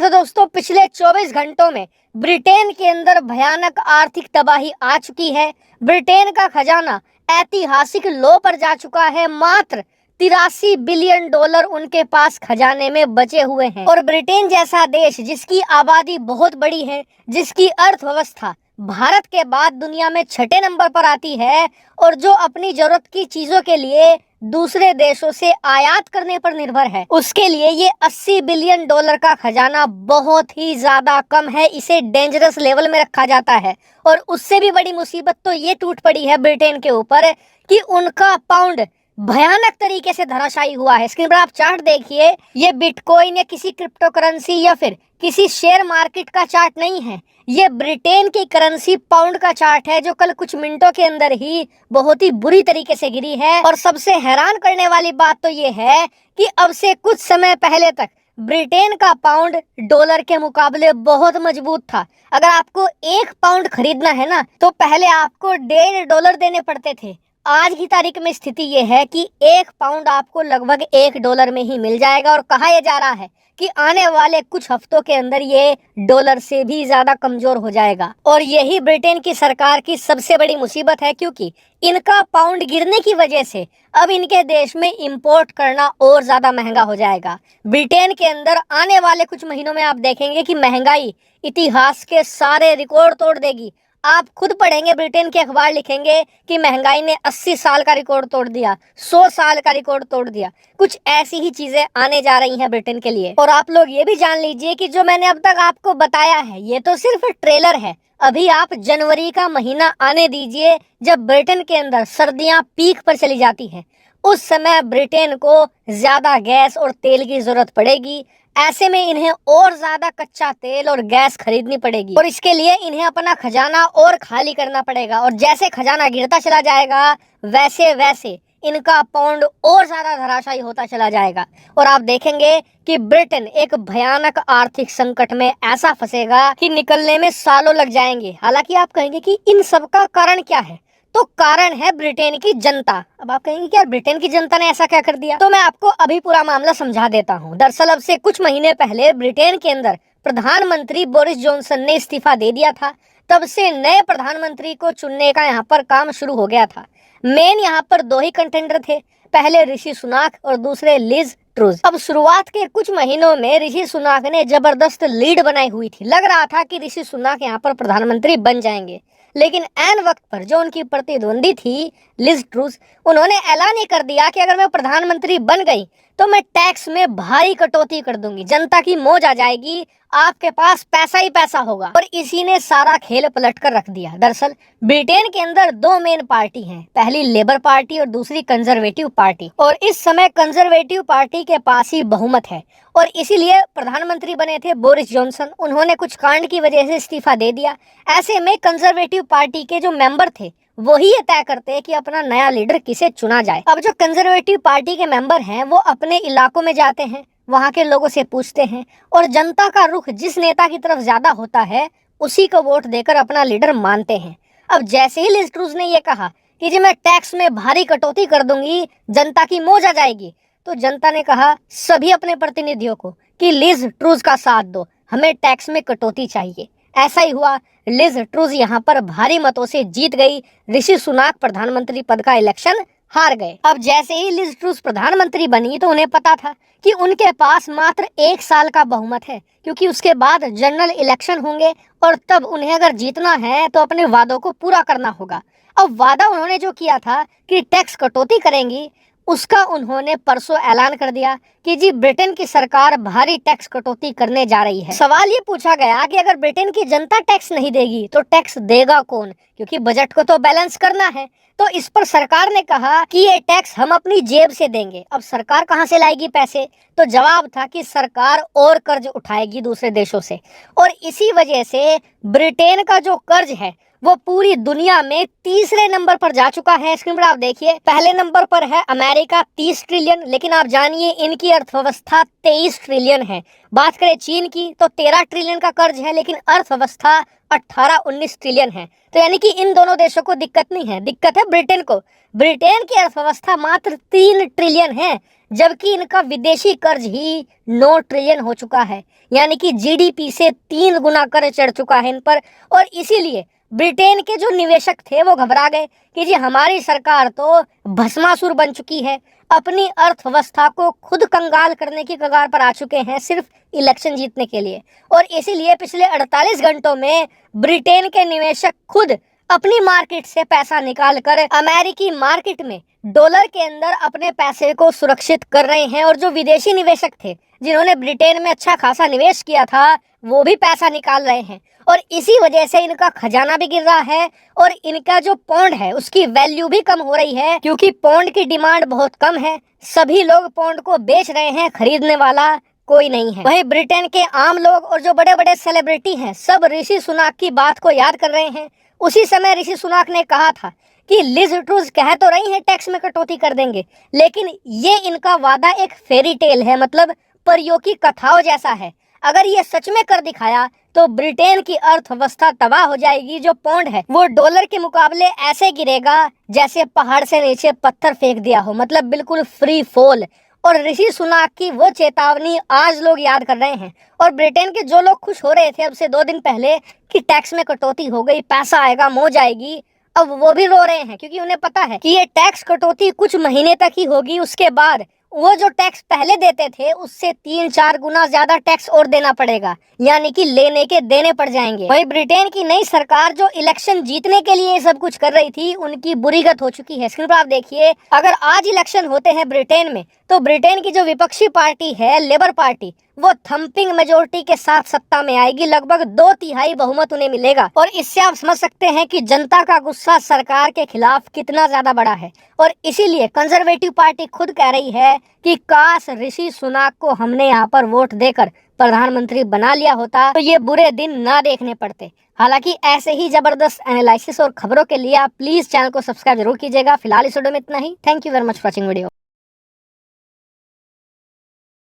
तो दोस्तों पिछले 24 घंटों में ब्रिटेन के अंदर भयानक आर्थिक तबाही आ चुकी है। ब्रिटेन का खजाना ऐतिहासिक लो पर जा चुका है। मात्र 83 बिलियन डॉलर उनके पास खजाने में बचे हुए हैं। और ब्रिटेन जैसा देश जिसकी आबादी बहुत बड़ी है, जिसकी अर्थव्यवस्था भारत के बाद दुनिया में छठे नंबर पर आती है और जो अपनी जरूरत की चीजों के लिए दूसरे देशों से आयात करने पर निर्भर है, उसके लिए ये 80 बिलियन डॉलर का खजाना बहुत ही ज्यादा कम है। इसे डेंजरस लेवल में रखा जाता है। और उससे भी बड़ी मुसीबत तो ये टूट पड़ी है ब्रिटेन के ऊपर कि उनका पाउंड भयानक तरीके से धराशायी हुआ है। स्क्रीन पर आप चार्ट देखिए, ये बिटकॉइन या किसी क्रिप्टो करेंसी या फिर किसी शेयर मार्केट का चार्ट नहीं है, ये ब्रिटेन की करेंसी पाउंड का चार्ट है, जो कल कुछ मिनटों के अंदर ही बहुत ही बुरी तरीके से गिरी है। और सबसे हैरान करने वाली बात तो ये है कि अब से कुछ समय पहले तक ब्रिटेन का पाउंड डॉलर के मुकाबले बहुत मजबूत था। अगर आपको 1 पाउंड खरीदना है ना, तो पहले आपको $1.5 देने पड़ते थे। आज की तारीख में स्थिति ये है कि 1 पाउंड आपको लगभग $1 में ही मिल जाएगा। और कहा यह जा रहा है कि आने वाले कुछ हफ्तों के अंदर ये डॉलर से भी ज्यादा कमजोर हो जाएगा। और यही ब्रिटेन की सरकार की सबसे बड़ी मुसीबत है, क्योंकि इनका पाउंड गिरने की वजह से अब इनके देश में इंपोर्ट करना और ज्यादा महंगा हो जाएगा। ब्रिटेन के अंदर आने वाले कुछ महीनों में आप देखेंगे कि महंगाई इतिहास के सारे रिकॉर्ड तोड़ देगी। आप खुद पढ़ेंगे, ब्रिटेन के अखबार लिखेंगे कि महंगाई ने 80 साल का रिकॉर्ड तोड़ दिया, 100 साल का रिकॉर्ड तोड़ दिया। कुछ ऐसी ही चीजें आने जा रही हैं ब्रिटेन के लिए। और आप लोग ये भी जान लीजिए कि जो मैंने अब तक आपको बताया है ये तो सिर्फ ट्रेलर है। अभी आप जनवरी का महीना आने दीजिए, जब ब्रिटेन के अंदर सर्दियां पीक पर चली जाती हैं। उस समय ब्रिटेन को ज्यादा गैस और तेल की जरूरत पड़ेगी। ऐसे में इन्हें और ज्यादा कच्चा तेल और गैस खरीदनी पड़ेगी और इसके लिए इन्हें अपना खजाना और खाली करना पड़ेगा। और जैसे खजाना गिरता चला जाएगा, वैसे वैसे इनका पाउंड और ज्यादा धराशायी होता चला जाएगा। और आप देखेंगे कि ब्रिटेन एक भयानक आर्थिक संकट में ऐसा फंसेगा कि निकलने में सालों लग जाएंगे। हालांकि आप कहेंगे कि इन सब का कारण क्या है, तो कारण है ब्रिटेन की जनता। अब आप कहेंगे कि यार ब्रिटेन की जनता ने ऐसा क्या कर दिया, तो मैं आपको अभी पूरा मामला समझा देता हूँ। दरअसल अब से कुछ महीने पहले ब्रिटेन के अंदर प्रधानमंत्री बोरिस जॉनसन ने इस्तीफा दे दिया था। तब से नए प्रधानमंत्री को चुनने का यहाँ पर काम शुरू हो गया था। मेन यहाँ पर 2 ही कंटेंडर थे, पहले ऋषि सुनाक और दूसरे लिज ट्रूज। अब शुरुआत के कुछ महीनों में ऋषि सुनाक ने जबरदस्त लीड बनाई हुई थी। लग रहा था कि ऋषि सुनाक यहाँ पर प्रधानमंत्री बन जाएंगे, लेकिन ऐन वक्त पर जो उनकी प्रतिद्वंदी थी लिज ट्रूज, उन्होंने ऐलान ही कर दिया कि अगर मैं प्रधानमंत्री बन गई तो मैं टैक्स में भारी कटौती कर दूंगी, जनता की मौज आ जाएगी, आपके पास पैसा ही पैसा होगा। और इसी ने सारा खेल पलट कर रख दिया। दरअसल ब्रिटेन के अंदर 2 मेन पार्टी हैं, पहली लेबर पार्टी और दूसरी कंजर्वेटिव पार्टी। और इस समय कंजर्वेटिव पार्टी के पास ही बहुमत है और इसीलिए प्रधानमंत्री बने थे बोरिस जॉनसन। उन्होंने कुछ कांड की वजह से इस्तीफा दे दिया। ऐसे में कंजर्वेटिव पार्टी के जो मेंबर थे वही ये तय करते हैं कि अपना नया लीडर किसे चुना जाए। अब जो कंजर्वेटिव पार्टी के मेंबर हैं वो अपने इलाकों में जाते हैं, वहां के लोगों से पूछते हैं और जनता का रुख जिस नेता की तरफ ज्यादा होता है उसी को वोट देकर अपना लीडर मानते हैं। अब जैसे ही लिज ट्रूज ने ये कहा कि जी मैं टैक्स में भारी कटौती कर दूंगी, जनता की मौज आ जाएगी, तो जनता ने कहा सभी अपने प्रतिनिधियों को कि लिज ट्रूज का साथ दो, हमें टैक्स में कटौती चाहिए। ऐसा ही हुआ, लिज ट्रूज यहाँ पर भारी मतों से जीत गई। ऋषि सुनाक प्रधानमंत्री पद का इलेक्शन हार गए। अब जैसे ही लिज ट्रूज प्रधानमंत्री बनी तो उन्हें पता था कि उनके पास मात्र 1 साल का बहुमत है, क्योंकि उसके बाद जनरल इलेक्शन होंगे और तब उन्हें अगर जीतना है तो अपने वादों को पूरा करना होगा। अब वादा उन्होंने जो किया था कि टैक्स कटौती करेंगी, उसका उन्होंने परसों ऐलान कर दिया कि जी ब्रिटेन की सरकार भारी टैक्स कटौती करने जा रही है। सवाल ये पूछा गया कि अगर ब्रिटेन की जनता टैक्स नहीं देगी तो टैक्स देगा कौन, क्योंकि बजट को तो बैलेंस करना है। तो इस पर सरकार ने कहा कि ये टैक्स हम अपनी जेब से देंगे। अब सरकार कहां से लाएगी पैसे, तो जवाब था कि सरकार और कर्ज उठाएगी दूसरे देशों से। और इसी वजह से ब्रिटेन का जो कर्ज है वो पूरी दुनिया में तीसरे नंबर पर जा चुका है। स्क्रीन पर आप देखिए, पहले नंबर पर है अमेरिका 30 ट्रिलियन, लेकिन आप जानिए इनकी अर्थव्यवस्था 23 ट्रिलियन है। बात करें चीन की तो 13 ट्रिलियन का कर्ज है, लेकिन अर्थव्यवस्था 18-19 ट्रिलियन है। तो यानी कि इन दोनों देशों को दिक्कत नहीं है, दिक्कत है ब्रिटेन को। ब्रिटेन की अर्थव्यवस्था मात्र 3 ट्रिलियन है, जबकि इनका विदेशी कर्ज ही 9 ट्रिलियन हो चुका है, यानी कि जीडीपी से 3 गुना कर्ज चढ़ चुका है इन पर। और इसीलिए ब्रिटेन के जो निवेशक थे वो घबरा गए कि जी हमारी सरकार तो भस्मासुर बन चुकी है, अपनी अर्थव्यवस्था को खुद कंगाल करने की कगार पर आ चुके हैं सिर्फ इलेक्शन जीतने के लिए। और इसीलिए पिछले 48 घंटों में ब्रिटेन के निवेशक खुद अपनी मार्केट से पैसा निकालकर अमेरिकी मार्केट में डॉलर के अंदर अपने पैसे को सुरक्षित कर रहे हैं। और जो विदेशी निवेशक थे जिन्होंने ब्रिटेन में अच्छा खासा निवेश किया था, वो भी पैसा निकाल रहे हैं। और इसी वजह से इनका खजाना भी गिर रहा है और इनका जो पौंड है उसकी वैल्यू भी कम हो रही है, क्योंकि पौंड की डिमांड बहुत कम है। सभी लोग पौंड को बेच रहे हैं, खरीदने वाला कोई नहीं है। वहीं ब्रिटेन के आम लोग और जो बड़े बड़े सेलिब्रिटी हैं सब ऋषि सुनाक की बात को याद कर रहे हैं। उसी समय ऋषि सुनाक ने कहा था कि लिज ट्रूस कह तो रही हैं टैक्स में कटौती कर देंगे, लेकिन ये इनका वादा एक फेरी टेल है, मतलब परियों की कथाओं जैसा है। अगर ये सच में कर दिखाया तो ब्रिटेन की अर्थव्यवस्था तबाह हो जाएगी। जो पौंड है वो डॉलर के मुकाबले ऐसे गिरेगा जैसे पहाड़ से नीचे पत्थर फेंक दिया हो, मतलब बिल्कुल फ्री फॉल। और ऋषि सुनाक की वो चेतावनी आज लोग याद कर रहे हैं। और ब्रिटेन के जो लोग खुश हो रहे थे अब से 2 दिन पहले कि टैक्स में कटौती हो गई, पैसा आएगा, मौज आएगी, अब वो भी रो रहे हैं, क्योंकि उन्हें पता है कि ये टैक्स कटौती कुछ महीने तक ही होगी। उसके बाद वो जो टैक्स पहले देते थे उससे 3-4 गुना ज्यादा टैक्स और देना पड़ेगा, यानी कि लेने के देने पड़ जाएंगे। वही ब्रिटेन की नई सरकार जो इलेक्शन जीतने के लिए सब कुछ कर रही थी, उनकी बुरी गत हो चुकी है। स्क्रीन पर आप देखिए, अगर आज इलेक्शन होते हैं ब्रिटेन में तो ब्रिटेन की जो विपक्षी पार्टी है लेबर पार्टी, वो थम्पिंग मेजोरिटी के साथ सत्ता में आएगी। लगभग 2/3 बहुमत उन्हें मिलेगा। और इससे आप समझ सकते हैं कि जनता का गुस्सा सरकार के खिलाफ कितना ज्यादा बड़ा है। और इसीलिए कंजर्वेटिव पार्टी खुद कह रही है कि काश ऋषि सुनाक को हमने यहाँ पर वोट देकर प्रधानमंत्री बना लिया होता तो ये बुरे दिन ना देखने पड़ते। हालांकि ऐसे ही जबरदस्त एनालिसिस और खबरों के लिए आप प्लीज चैनल को सब्सक्राइब जरूर कीजिएगा। फिलहाल इस वीडियो में इतना ही। Thank you very much for watching video.